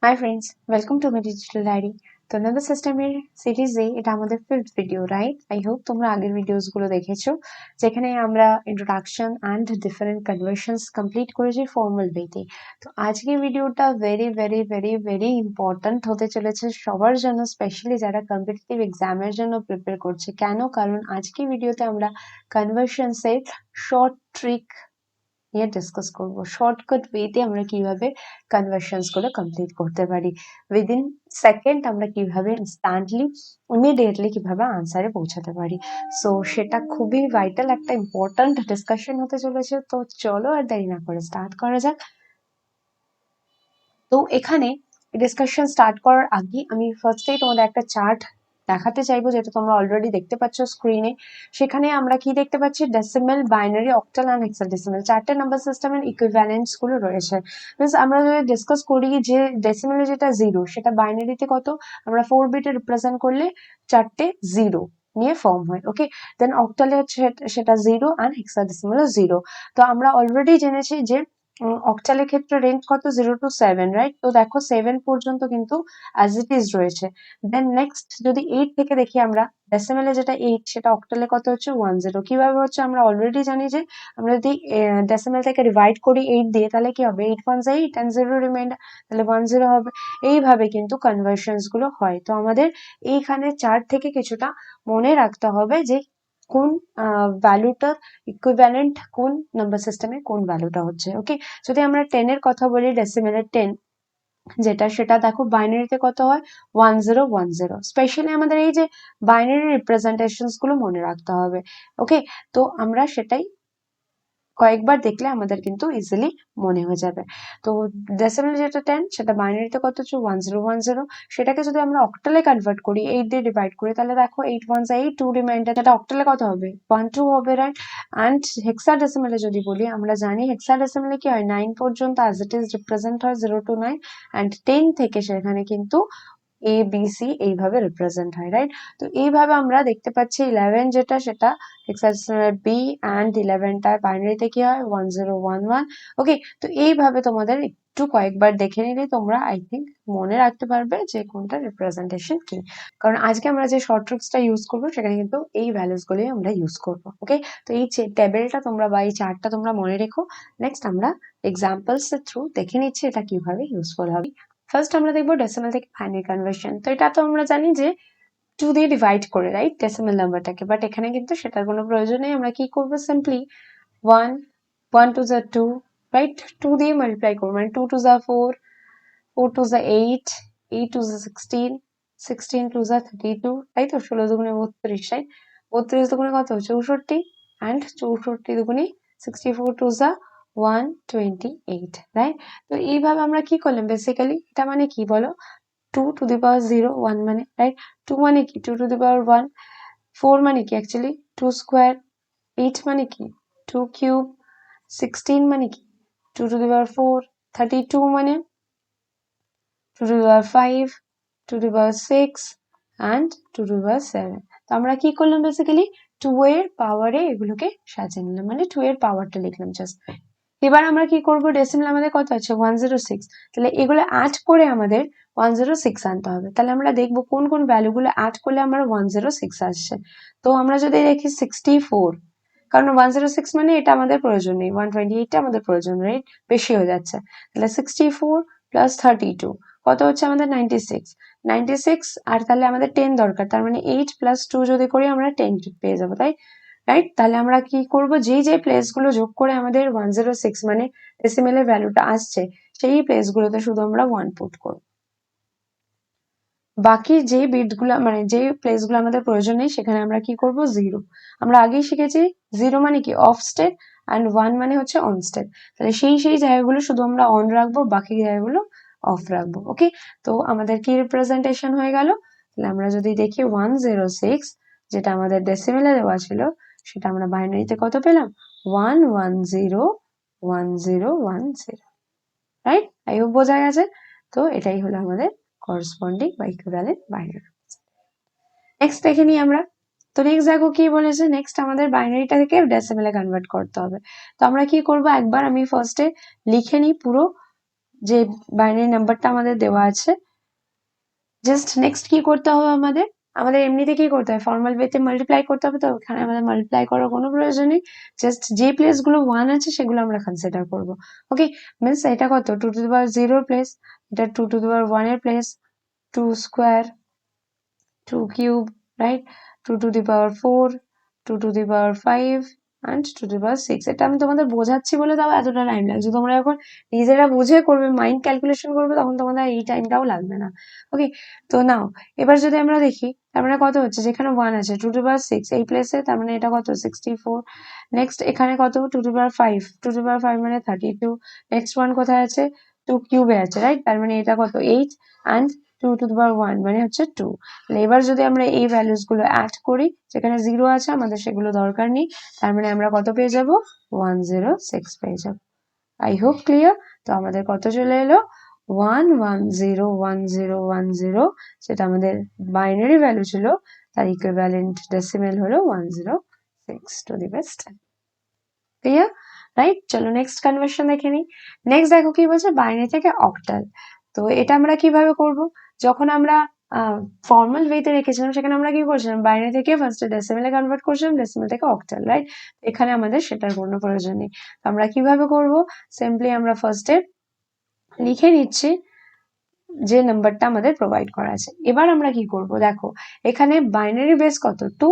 High friends, welcome to my digital diary. তো number সিস্টেমের সিরিজে এটা আমাদের fifth video, right? I hope তোমরা আগের ভিডিওসগুলো দেখেছো, যেখানে আমরা introduction and different conversions complete করেছি ফর্মাল ওয়েতে। তো আজকের ভিডিওটা very very very very important হতে চলেছে সবার জন্য, স্পেশালি যারা কম্পিটিটিভ এক্সামের জন্য প্রিপেয়ার করছে। কেন? কারণ আজকের ভিডিওতে আমরা কনভার্সনসের শর্ট ট্রিক নিয়ে ডিসকাস করব। শর্টকাট ওয়েতে আমরা কিভাবে কনভার্সনস গুলো কমপ্লিট করতে পারি, উইদিন সেকেন্ড আমরা কিভাবে ইনস্ট্যান্টলি ইমিডিয়েটলি কিভাবে আনসারে পৌঁছাতে পারি। সো সেটা খুবই ভাইটাল একটা ইম্পর্ট্যান্ট ডিসকাশন হতে চলেছে। তো চলো আর দেরি না করে স্টার্ট করা যাক। তো এখানে ডিসকাশন স্টার্ট করার আগে আমি ফার্স্টেই তোমাদের একটা চার্ট দেখাতে চাইবো, যেটা তোমরা অলরেডি দেখতে পাচ্ছ স্ক্রিনে। সেখানে আমরা কি দেখতে পাচ্ছি? Decimal, binary, octal and hexadecimal চারটে নাম্বার সিস্টেমের ইকুইভ্যালেন্টস গুলো রয়েছে। মিনস আমরা যদি ডিসকাস করি যে ডেসিমেলে যেটা জিরো, সেটা বাইনারিতে কত? আমরা 4 বিটে রিপ্রেজেন্ট করলে চারটে জিরো নিয়ে ফর্ম হয়। ওকে, দেন অক্টালে হচ্ছে সেটা জিরো অ্যান্ড হেক্সাডেসিমালে জিরো। তো আমরা অলরেডি জেনেছি যে অক্টালের ক্ষেত্রে রেঞ্জ কত? 0 to 7, রাইট? তো দেখো 7 পর্যন্ত কিন্তু অ্যাজ ইট ইজ রয়েছে। দেন নেক্সট যদি 8 থেকে দেখি আমরা, ডেসিমেলে যেটা 8, সেটা অক্টালে কত হচ্ছে? 10। কিভাবে হচ্ছে? আমরা অলরেডি জানি যে আমরা যদি ডেসিমেল থেকে ডিভাইড করি 8 দিয়ে, তাহলে কি হবে? 8 ones 8 and 0 রিমাইন্ডার, তাহলে 10 হবে। এইভাবে কিন্তু কনভার্সনস গুলো হয়। তো আমাদের এইখানে চার্ট থেকে কিছুটা মনে রাখতে হবে যে কোন ভ্যালুটার ইকুইভ্যালেন্ট কোন নাম্বার সিস্টেমে কোন ভ্যালুটা হচ্ছে। ওকে, যদি আমরা 10 এর কথা বলি, ডেসিমেলের 10 যেটা, সেটা দেখো বাইনারিতে কত হয়? 1010। স্পেশালি আমাদের এই যে বাইনারি রিপ্রেজেন্টেশনস গুলো মনে রাখতে হবে। ওকে, তো আমরা সেটাই কয়েকবার দেখলে আমাদের কিন্তু ইজিলি মনে হয়ে যাবে। তো ডেসিমেল যেটা 10, সেটা বাইনারিতে কত হচ্ছে? 1010। সেটাকে যদি আমরা অক্টালে কনভার্ট করি, 8 দিয়ে ডিভাইড করি, তাহলে দেখো 8 ones 8, 2 রিমাইন্ডার, সেটা অক্টালে কত হবে? 12 হবে, রাইট? অ্যান্ড হেক্সাডেসিমেলে যদি বলি, আমরা জানি হেক্সাডেসিমেলে কি হয়? 9 পর্যন্ত অ্যাজ ইট ইজ রিপ্রেজেন্ট হয়, 0 to 9, অ্যান্ড 10 থেকে সেখানে কিন্তু ABC এইভাবে রিপ্রেজেন্ট হয়, রাইট? তো এইভাবে আমরা দেখতে পাচ্ছি 11 যেটা, সেটা হেক্সাডেসিমাল বি, অ্যান্ড 11টা বাইনারিতে কি হয়? 1011। ওকে, তো এইভাবে তোমাদের একটু কয়েকবার দেখে নিলে তোমরা আই থিঙ্ক মনে রাখতে পারবে যে কোনটা রিপ্রেজেন্টেশন কি। কারণ আজকে আমরা যে শর্ট ট্রিক্সটা ইউজ করবো, সেখানে কিন্তু এই ভ্যালুস গুলোই আমরা ইউজ করবো। ওকে, তো এই টেবিলটা তোমরা বা এই চার্টটা তোমরা মনে রেখো। নেক্সট আমরা এক্সাম্পলস এর থ্রু দেখে নিচ্ছি এটা কিভাবে ইউজফুল হবে। ফার্স্ট আমরা দেখবো ডেসিমাল থেকে বাইনারি কনভার্সন। তো এটা তো আমরা জানি যে 2 দিয়ে ডিভাইড করে, রাইট, ডেসিমাল নাম্বারটাকে। বাট এখানে কিন্তু সেটার কোনো প্রয়োজন নেই। আমরা কি করবো? Simply 1 1 to the 2, right? 2 দিয়ে মাল্টিপ্লাই করবো, মানে 2 to the 4, 4 to the 8, 8 to the 16, 16 to the 32, তাই তো? 16 দুগুণে 32, রাইট? 32 দুগুণে কত? 64, অ্যান্ড 64 দুগুণে 64 to the 128, রাইট? তো এইভাবে আমরা কি করলাম বেসিক্যালি? এটা মানে কি বলো? 2 to the power 0, 1 মানে, রাইট? 2 মানে কি? 2 to the power 1। 4 মানে কি অ্যাকচুয়ালি? 2 স্কোয়ার। 8 মানে কি? 2 কিউব। 16 মানে কি? 2 to the power 4। 32 মানে 2 to the power 5, 2 to the power 6, and 2 to the power 7। তো আমরা কি করলাম বেসিক্যালি? 2 এর পাওয়ারে এগুলোকে সাজিয়ে নিলাম, মানে 2 এর পাওয়ারটা লিখলাম জাস্ট। এবার আমরা কি করব? ডেসিমাল আমাদের কত আছে? 106। তাহলে এগুলো অ্যাড করে আমাদের 106 আনতে হবে। তাহলে আমরা দেখবো কোন কোন ভ্যালুগুলো অ্যাড করলে আমার 106 আসছে। তো আমরা যদি দেখি 64, কারণ 106 মানে এটা আমাদের প্রয়োজন নেই, 128টা আমাদের প্রয়োজন, রাইট? বেশি হয়ে যাচ্ছে। তাহলে 64 প্লাস 32 কত হচ্ছে আমাদের? 96। 96, আর তাহলে আমাদের 10 দরকার, তার মানে 8 প্লাস 2 যদি করি আমরা 10 পেয়ে যাবো, তাই? রাইট? তাহলে আমরা কি করব? যেই যে প্লেস গুলো যোগ করে আমাদের 106 মানে ডেসিমেলের ভ্যালুটা আসছে, সেই প্লেস গুলোতে শুধু আমরা 1 পুট করব। বাকি যে বিট গুলো, মানে যে প্লেস গুলো আমাদের প্রয়োজন নেই, সেখানে আমরা কি করব? 0। আমরা আগেই শিখেছি 0 মানে কি? অফ স্টেট, অ্যান্ড 1 মানে হচ্ছে অন স্টেট। তাহলে সেই জায়গাগুলো শুধু আমরা অন রাখবো, বাকি জায়গাগুলো অফ রাখবো। ওকে, তো আমাদের কি রিপ্রেজেন্টেশন হয়ে গেল? তাহলে আমরা যদি দেখি 106, যেটা আমাদের ডেসিমেলে দেওয়া ছিল, সেটা আমরা বাইনারিতে কত পেলাম? 1101010, রাইট? আই হোপ বোঝা গেছে। তো এটাই হলো আমাদের করসপন্ডিং বা ইকুইভ্যালেন্ট বাইনারি। নেক্সট দেখে নিই আমরা। তো নেক্সট দেখো কি বলেছে, নেক্সট আমাদের বাইনারিটা থেকে ডেসিমেলে কনভার্ট করতে হবে। তো আমরা কি করব? একবার আমি ফার্স্টে লিখে নিই পুরো যে বাইনারি নাম্বারটা আমাদের দেওয়া আছে, জাস্ট নেক্সট কি করতে হবে আমাদের, আমাদের এমনিতে কি করতে হয়, ফর্মাল ওয়েতে মাল্টিপ্লাই করতে হবে। তো ওখানে আমাদের মাল্টিপ্লাই করার কোনো প্রয়োজন নেই, জাস্ট যে প্লেস গুলো 1 আছে সেগুলো আমরা কনসিডার করব। ওকে, মিনস এটা কত 2 টু দি পাওয়ার 0 প্লেস, এটা 2 টু দি পাওয়ার 1 এর place, 2 square, 2 cube, right, 2 to the power 4, 2 to the power 5 and 2 to the power 6। এটা আমি তোমাদের বোঝাচ্ছি বলে তাও এতটা টাইম লাগছে, তোমরা যখন নিজেরা বুঝে করবে, মাইন্ড ক্যালকুলেশন করবে, তখন তোমাদের এই টাইমটাও লাগবে না। ওকে, তো নাও এবার যদি আমরা দেখি, তার মানে কত হচ্ছে, যেখানে 1 আছে 2 টু দি পাওয়ার 6 এই প্লেসে, তার মানে এটা কত 64। নেক্সট এখানে কত 2 to the power 5, 2 to the power 5 মানে 32। নেক্সট 1 কোথায় আছে, 2 কিউবে আছে, রাইট, তার মানে এটা কত 8 and 2 টু দি পাওয়ার 1 মানে হচ্ছে 2। এবার যদি আমরা এই ভ্যালুস গুলো অ্যাড করি, যেখানে 0 আছে আমাদের সেগুলো দরকার নেই, তার মানে আমরা কত পেয়ে যাব, 106 পেয়ে যাব। I hope clear. তো আমাদের কত চলে এলো, 1101010, যেটা আমাদের বাইনারি ভ্যালু ছিল, তার ইকুইভ্যালেন্ট ডেসিমেল হলো 106 two the power 10। Clear, right. চলো নেক্সট কনভার্সন দেখে নিই। নেক্সট দেখো কি বলছে, বাইনারি থেকে অক্টাল। তো এটা আমরা কিভাবে করব, যখন আমরা ফর্মাল ওয়েতে রেখেছিলাম সেখানে আমরা কি করছিলাম, বাইনারি থেকে ফার্স্টে ডেসিমেলে কনভার্ট করছিলাম, ডেসিমেল থেকে অক্টাল, রাইট। এখানে আমাদের সেটার কোনো প্রয়োজন নেই। আমরা কিভাবে করব, সিম্পলি আমরা ফার্স্টে লিখে নিচ্ছি যে নাম্বারটা আমাদের প্রোভাইড করা আছে। এবার আমরা কি করব, দেখো এখানে বাইনারি বেস কত 2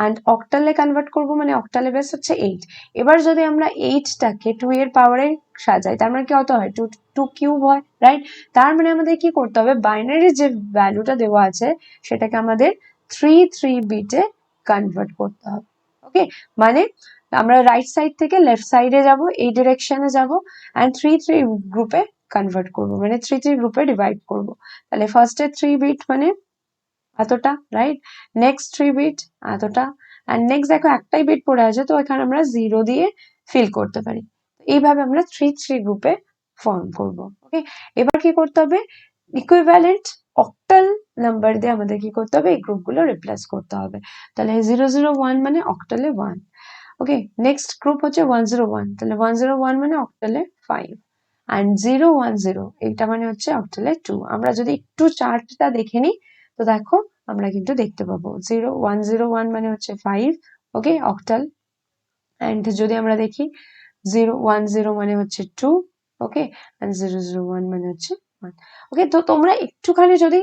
and অক্টালে কনভার্ট করব, মানে অক্টালে বেস হচ্ছে 8। এবার যদি আমরা 8টাকে 2 এর পাওয়ারে সাজাই, তার মানে কি কত হয়, 2 কিউব হয়, রাইট। তার মানে আমাদের কি করতে হবে, বাইনারি যে ভ্যালুটা দেওয়া আছে সেটাকে আমাদের 3 বিটে কনভার্ট করতে হবে। ওকে, মানে আমরা রাইট সাইড থেকে লেফট সাইডে যাব, এই ডিরেকশনে যাব, and 3 গ্রুপে কনভার্ট করব, মানে 3 গ্রুপে ডিভাইড করব। তাহলে ফার্স্টে 3 বিট মানে এতটা, রাইট, নেক্সট 3 বিট এতটা, এন্ড নেক্সট দেখো একটাই বিট পড়ে আছে, তো এখানে আমরা 0 দিয়ে ফিল করতে পারি। এইভাবে আমরা 3 গ্রুপে ফর্ম করব। ওকে, এবার কি করতে হবে, ইকুইভ্যালেন্ট অক্টাল নাম্বার দিয়ে আমাদের কি করতে হবে, এই গ্রুপগুলো রিপ্লেস করতে হবে। তাহলে 001 মানে অক্টালে 1। ওকে, নেক্সট গ্রুপ হচ্ছে 101, তাহলে 101 মানে অক্টালে 5 and 010 এটা মানে হচ্ছে অক্টালে 2। আমরা যদি একটু চার্টটা দেখে নিই, তো দেখো আমরা কিন্তু দেখতে পাবো 0101 মানে হচ্ছে 5, ওকে, অক্টাল। এন্ড যদি আমরা দেখি 010 মানে হচ্ছে 2, ওকে, এন্ড 001 মানে হচ্ছে 1। ওকে, তো তোমরা একটুখানি যদি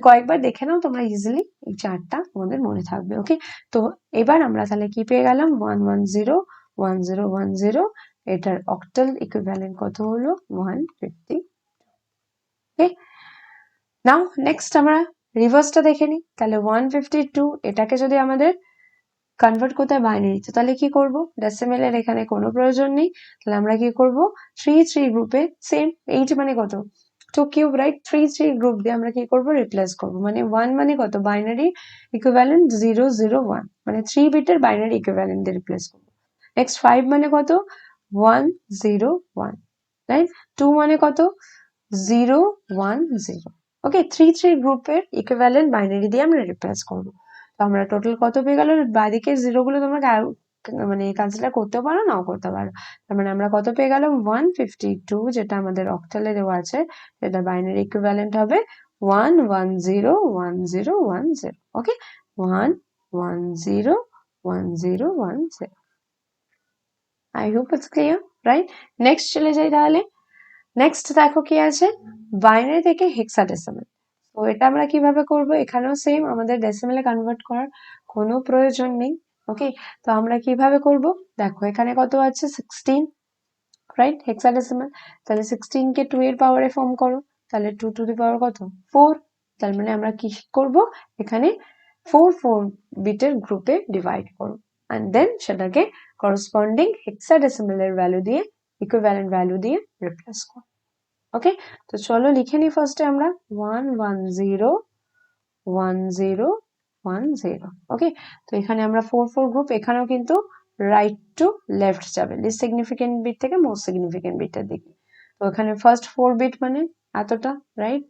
কয়েকবার দেখে নাও, তোমরা ইজিলি এই চার্টটা তোমাদের মনে থাকবে। ওকে, তো এবার আমরা তাহলে কি পেয়ে গেলাম, 1101010, এটার অক্টাল ইকুইভ্যালেন্ট কত হলো 150। ওকে, নাও নেক্সট আমরা রিভার্সটা দেখে নিই। তাহলে 152 এটাকে যদি আমাদের কনভার্ট করতে হয় বাইনারিতে, তাহলে কি করব, ডেসিমেলের এখানে কোনো প্রয়োজন নেই, তাহলে আমরা কি করব, 3 গ্রুপে সেম 8 মানে কত 2 কিউব, রাইট, 3 গ্রুপ দিয়ে আমরা কি করব, রিপ্লেস করব। মানে 1 মানে কত, বাইনারি ইকুইভ্যালেন্ট 001, মানে 3 বিটের বাইনারি ইকুইভ্যালেন্ট দিয়ে রিপ্লেস করব। নেক্সট 5 মানে কত, 101, রাইট, 2 মানে কত, 010। ওকে, 3 গ্রুপের ইকুইভ্যালেন্ট বাইনারি দিয়ে আমরা রিপ্লেস করব। তো আমরা টোটাল কত পেয়ে গেল, বাদিকে জিরো গুলো তোমরা মানে কনসিডার করতেও পারো, নাও করতে পারো। তার মানে আমরা কত পেয়ে গেলাম, 152, যেটা আমাদের অক্টালে দেওয়া আছে, সেটা বাইনারি ইকুইভ্যালেন্ট হবে 1101010। ওকে, 1101010। I hope it's clear, right. Next চলে যাই তাহলে। নেক্সট দেখো কি আছে, বাইনারি থেকে হেক্সাডেসিমাল। তো এটা আমরা কিভাবে করব, এখানেও সেম, আমাদের ডেসিমেলে কনভার্ট করার কোনো প্রয়োজন নেই। ওকে, তো আমরা কিভাবে করব, দেখো এখানে কত আছে 16, রাইট, হেক্সাডেসিমাল। তাহলে 16 কে 2 এর পাওয়ারে ফর্ম করো, তাহলে 2 টু দি পাওয়ার কত 4। তার মানে আমরা কি করব, এখানে 4 বিটের গ্রুপে ডিভাইড করো, এন্ড দেন সেটাকে করসপন্ডিং হেক্সাডেসিমালের ভ্যালু দিয়ে, ইকুইভ্যালেন্ট ভ্যালু দিয়ে রিপ্লেস করো। ওকে, তো চলো লিখে নিই ফার্স্টে আমরা 1101010। ওকে, তো এখানে আমরা 4 গ্রুপ, এখানেও কিন্তু রাইট টু লেফট যাবে, লিস্ট সিগনিফিকেন্ট বিট থেকে মোস্ট সিগনিফিকেন্ট বিটের দিকে। তো এখানে ফার্স্ট 4 বিট মানে এতটা, রাইট,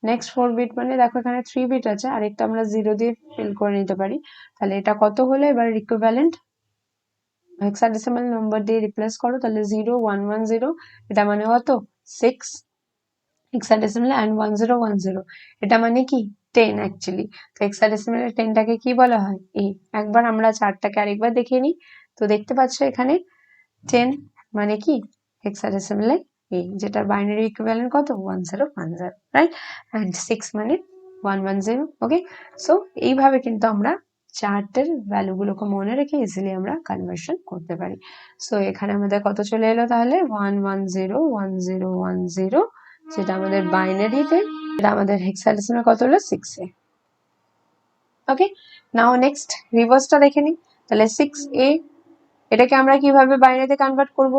নেক্সট 4 বিট মানে দেখো এখানে 3 বিট আছে, আরেকটা আমরা 0 দিয়ে ফিল করে নিতে পারি। তাহলে এটা কত হলো, এবার ইকুইভ্যালেন্ট হেক্সাডেসিমাল নাম্বার দিয়ে রিপ্লেস করো, তাহলে 0110, এটা মানে কত 6, হেক্সাডেসিমাল অ্যান্ড 1010 এটা মানে কি 10 অ্যাকচুয়ালি। তো হেক্সাডেসিমালের 10টাকে কি বলা হয়? এ। একবার আমরা চার্টটাকে আরেকবার দেখিয়ে নিই। তো দেখতে পাচ্ছ এখানে 10 মানে কি হেক্সাডেসিমালে এ, যেটার বাইনারি ইকুইভ্যালেন্ট কত 1010, রাইট? অ্যান্ড 6 মানে 110। ওকে, সো এইভাবে কিন্তু আমরা চার্টের ভ্যালুগুলোকে মনে রেখে ইজিলি আমরা কনভার্সন করতে পারি। সো এখানে আমাদের কত চলে এলো তাহলে 1101010, যেটা আমাদের বাইনারিতে, এটা আমাদের হেক্সাডেসিমাল কত হলো 6a। ওকে, নাও নেক্সট রিভার্সটা দেখে নিই। তাহলে 6a এটাকে আমরা কিভাবে বাইনারিতে কনভার্ট করব?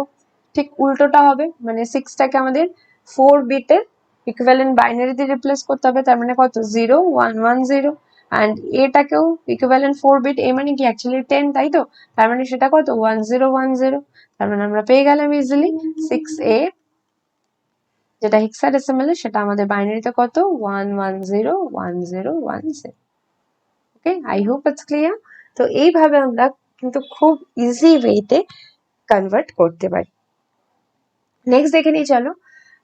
ঠিক উল্টোটা হবে, মানে 6টাকে আমাদের 4 বিটের ইকুইভ্যালেন্ট বাইনারিতে রিপ্লেস করতে হবে। তার মানে কত 0110, অ্যান্ড এটাকেও ইকুইভ্যালেন্ট 4 বিট, এ মানে কি অ্যাকচুয়ালি 10, তাই তো? তার মানে সেটা কত 1010। তার মানে আমরা পেয়ে গেলাম ইজিলি 6a, যেটা হেক্সাডেসিমালে সেটা আমাদের বাইনারিতে কত 1101010। ওকে, আই হোপ ইটস ক্লিয়ার। তো এইভাবে আমরা কিন্তু খুব ইজি ওয়েতে কনভার্ট করতে পারি। নেক্সট দেখে নিই চলো।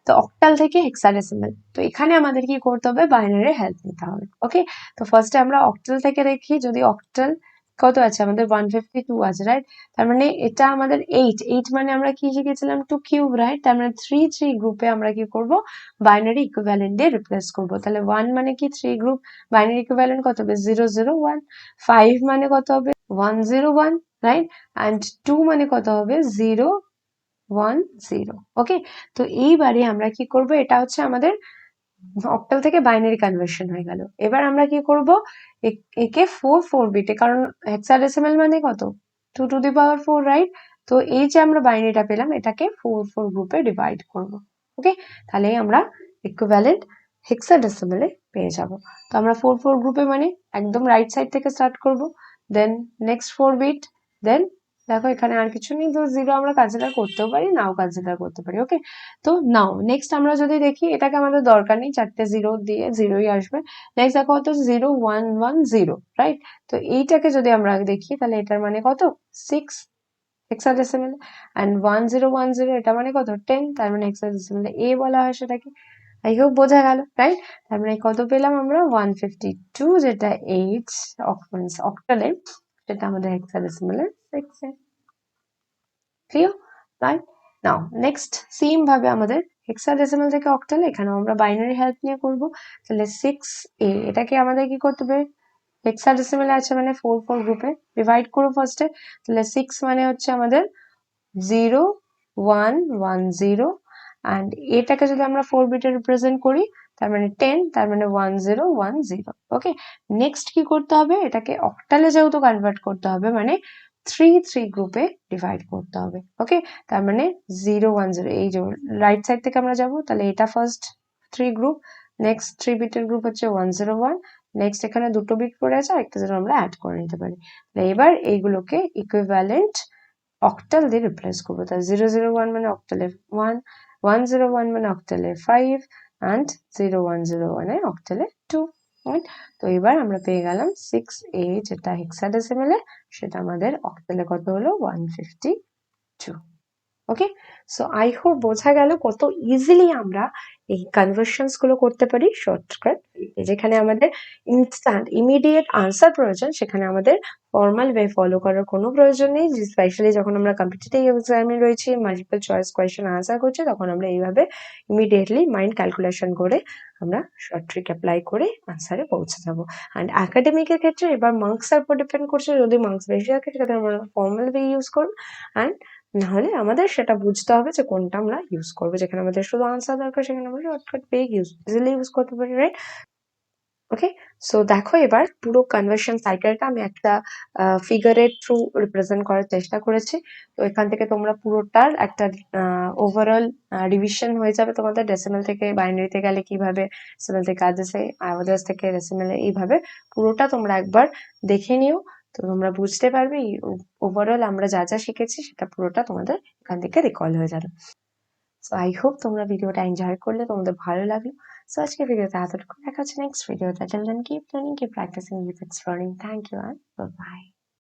তো অক্টাল থেকে হেক্সাডেসিমাল, তো এখানে আমাদের কি করতে হবে? বাইনারি হেল্প নিতে হবে। ওকে, তো ফার্স্টে আমরা অক্টাল থেকে দেখি। যদি অক্টাল কত আছে আমাদের 152 আছে, রাইট? তার মানে এটা আমাদের 8 মানে আমরা কি শিখেছিলাম 2 কিউব, রাইট? তার মানে 3 গ্রুপে আমরা কি করব? বাইনারি ইকুইভ্যালেন্ট দিয়ে রিপ্লেস করব। তাহলে 1 মানে কি 3 গ্রুপ, বাইনারি ইকুইভ্যালেন্ট কত হবে 001, 5 মানে কত হবে 101, রাইট? অ্যান্ড 2 মানে কত হবে 010। ওকে, তো এইবারে আমরা কি করব? এটা হচ্ছে আমাদের অক্টাল থেকে বাইনারি কনভার্সন হয়ে গেল। এবার আমরা কি করব? একে 4 বিটে, কারণ হেক্সাডেসিমাল মানে কত 2 টু দি পাওয়ার 4, রাইট? তো এই যে আমরা বাইনারিটা পেলাম এটাকে 4 গ্রুপে ডিভাইড করব। ওকে, তাহলে আমরা ইকুইভ্যালেন্ট হেক্সাডেসিমালে পেয়ে যাব। তো আমরা 4 গ্রুপে মানে একদম রাইট সাইড থেকে স্টার্ট করব, দেন নেক্সট 4 বিট, দেন দেখো এখানে আর কিছু নেই, তো 0 আমরা কনসিডার করতেও পারি, নাও কনসিডার করতে পারি। ওকে, তো নাও নেক্সট আমরা যদি দেখি, এটাকে আমাদের দরকার নেই, 4টে 0 দিয়ে 0ই আসবে। নেক্সট দেখো কত 0110, রাইট? তো এইটাকে যদি আমরা দেখি তাহলে এটার মানে কত 6 হেক্সাডেসিমাল, অ্যান্ড 1010 এটা মানে কত 10, তার মানে হেক্সাডেসিমাল এ বলা হয় সেটাকে। আই হোপ বোঝা গেল, রাইট? তার মানে কত পেলাম আমরা 152, যেটা 8 অক্টালে, সেটা আমাদের হেক্সাডেসিমালের 6 এ। Clear, right? Now next same ভাবে আমাদের হেক্সাডেসিমাল থেকে অক্টাল, এখানেও আমরা বাইনারি হেল্প নিয়ে করব। তাহলে 6a এটাকে আমাদের কি করতে হবে? হেক্সাডেসিমালে আছে মানে 4 গ্রুপে ডিভাইড করব ফার্স্টে। তাহলে 6 মানে হচ্ছে আমাদের 0110, অ্যান্ড এটাকে যদি আমরা 4 বিটে রিপ্রেজেন্ট করি তার মানে 10, তার মানে 1010। ওকে, নেক্সট কি করতে হবে? এটাকে অক্টালে যেহেতু কনভার্ট করতে হবে মানে 3 গ্রুপে ডিভাইড করতে হবে। ওকে, তার মানে 010, এই যে রাইট সাইড থেকে আমরা যাব, তাহলে এটা ফার্স্ট 3 গ্রুপ, নেক্সট 3 বিটের গ্রুপ হচ্ছে 101, নেক্সট এখানে দুটো বিট পড়ে আছে, আরেকটা যেন আমরা অ্যাড করে নিতে পারি। এবার এইগুলোকে ইকুইভ্যালেন্ট অক্টাল দিয়ে রিপ্লেস করবো। তাহলে 001 মানে অক্টালে 1, 101 মানে অক্টালে 5, অ্যান্ড 0101 এ অক্টালে 2, রাইট? তো এবার আমরা পেয়ে গেলাম 6a, যেটা হেক্সাডেসিমালে, সেটা আমাদের অক্টালে কত হলো 152। ওকে, সো আই হোপ বোঝা গেল কত ইজিলি আমরা এই কনভার্সনস গুলো করতে পারি শর্টকাট। যেখানে আমাদের ইনস্ট্যান্ট ইমিডিয়েট আনসার প্রয়োজন, সেখানে আমাদের ফর্মাল ওয়ে ফলো করার কোনো প্রয়োজন নেই। স্পেশালি যখন আমরা কম্পিটিটিভ এক্সামে রয়েছি, মাল্টিপল চয়েস কোয়েশ্চেন আনসার করছি, তখন আমরা এইভাবে ইমিডিয়েটলি মাইন্ড ক্যালকুলেশন করে আমরা শর্ট ট্রিক অ্যাপ্লাই করে আনসারে পৌঁছে যাবো। অ্যান্ড একাডেমিকের ক্ষেত্রে এবার মার্কসের উপর ডিপেন্ড করছে, যদি মার্কস বেশি থাকে সেক্ষেত্রে আমরা ফর্মাল ওয়ে ইউজ করবো, অ্যান্ড নাহলে আমাদের সেটা বুঝতে হবে যে কোনটা আমরা ইউজ করবো। যেখানে আমাদের শুধু আনসার দরকার সেখানে আমরা শর্টকাট পেয়ে ইজিলি ইউজ করতে পারি, রাইট? ওকে, সো দেখো এবার পুরো কনভার্সন সাইকেলটা আমি একটা ফিগারের থ্রু রিপ্রেজেন্ট করার চেষ্টা করেছি। তো এখান থেকে তোমরা পুরোটার একটা ওভারঅল রিভিশন হয়ে যাবে তোমাদের। ডেসিমাল থেকে বাইনারিতে গেলে কিভাবে, ডেসিমাল থেকে আদার্স থেকে ডেসিমালে, এইভাবে পুরোটা তোমরা একবার দেখে নিও। তো তোমরা বুঝতে পারবে ওভারঅল আমরা যা যা শিখেছি সেটা পুরোটা তোমাদের এখান থেকে রিকল হয়ে যাবে। সো আই হোপ তোমরা ভিডিওটা এনজয় করলে, তোমাদের ভালো লাগলো। সো আজকে ভিডিওতে এতটুকু, দেখা হচ্ছে নেক্সট ভিডিওতে। Till then keep learning, keep practising, keep exploring. Thank you and by.